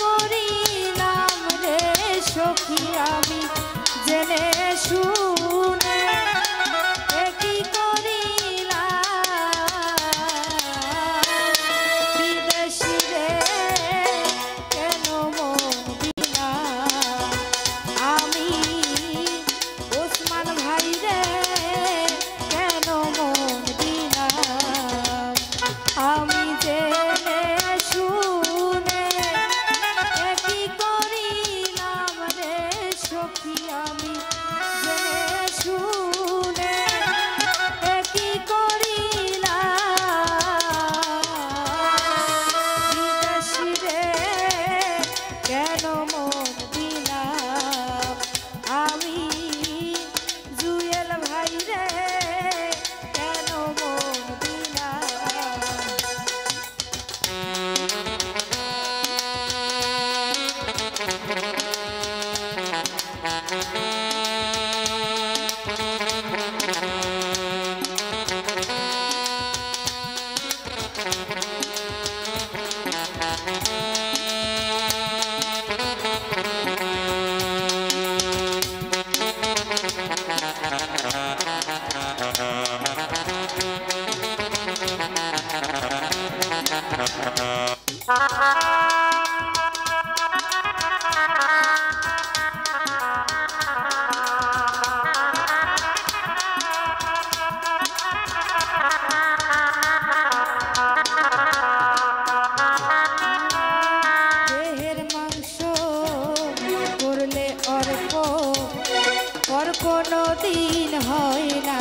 করিলাম রে সখী আমি জেনে শুনে কি করিলাম বিদেশি রে কেন মন দিলাম আমি ওসমান ভাই রে কেন মন দিলাম আমি জেনে শুনে কি করিলাম রে সখী আমি জেনে শুনে কি করিলাম বিদেশি রে কেন মন দিলাম আমি জুয়েল ভাই রে কেন মন দিলাম দেহের মাংস করলে অর্প পর কোনো দিন হয় না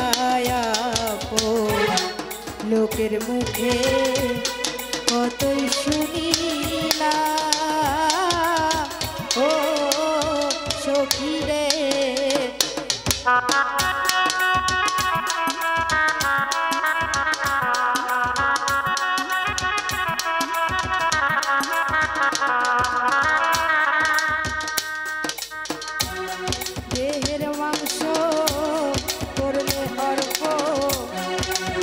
আপন। লোকের মুখে কতই শুনিলাম ও সখী রে দেহের মাংস করলে অর্প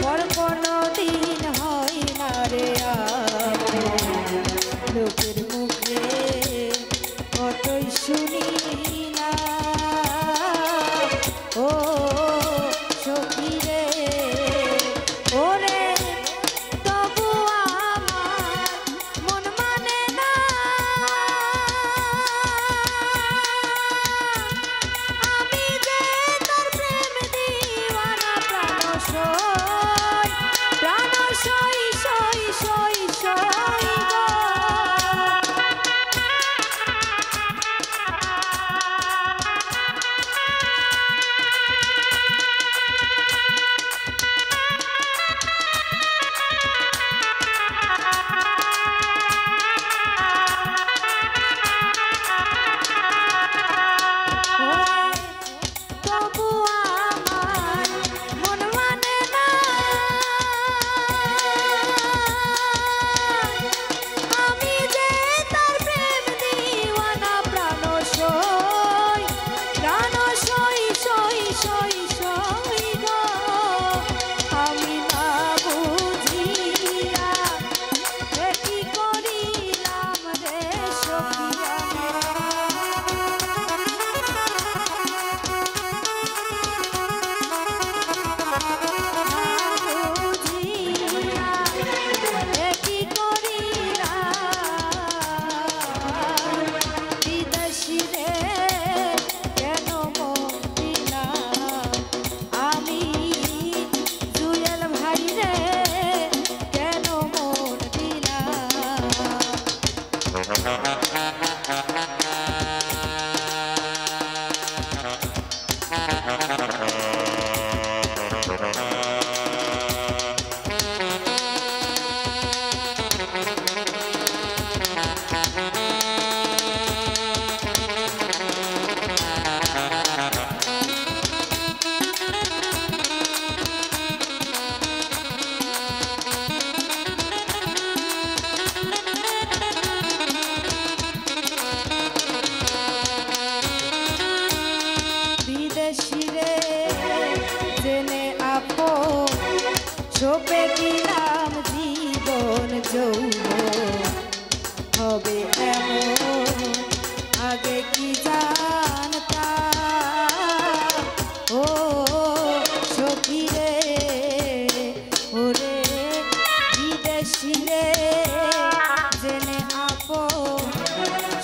পর কোনো দিন হয় না রে আপন। লোকের মুখে কতই শুনিলাম ও সখী রে ওরে তবু আমার মন মানে না আমি যে তোর প্রেম দিওয়ানা প্রাণ সই সই সই সই গো তবু আমার মন মানে না বিদেশিরে জেনে আপন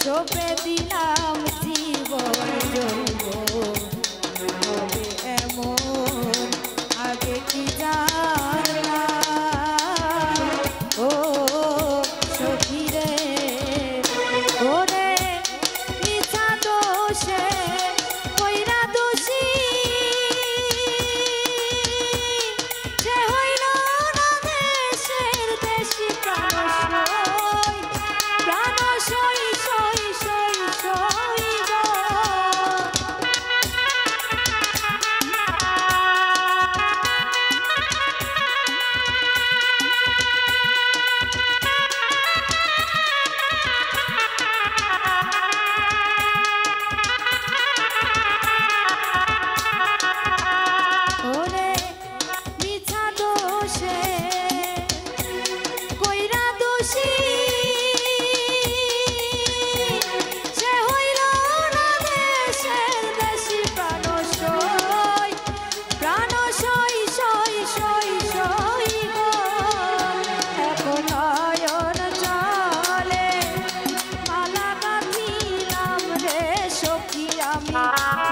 সপে দিলাম জীবন যৌবন হবে এমন আগে কি জানলাম ও সখীরে ওরে মিছা দোষে কইরা দোষী সে হইল না দেশের দেশি প্রাণ সই সই সই সই গো ওরে মিছা দোষে কইরা দোষী সে হইল না দেশের দেশি প্রাণ সই সই সই সই গো এখন নয়ন জলে মালা গাঁথিলাম রে সখী আমি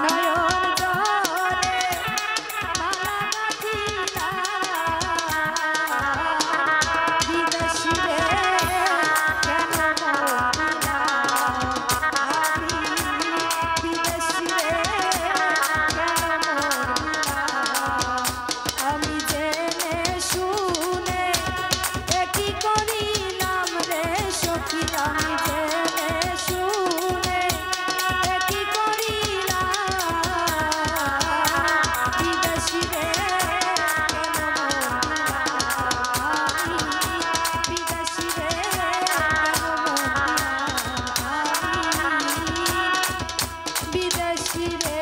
নয়ন জলে মালা গাঁথিলাম বিদেশি রে কেন মরলাম আমি বিদেশি রে কেন মরলাম আমি জেনে শুনে একই করিলাম রে সখী আমি জেনে শুনে একই করিলাম বিদেশি রে কেন মরলাম আমি বিদেশি রে কেন মরলাম আমি বিদেশি রে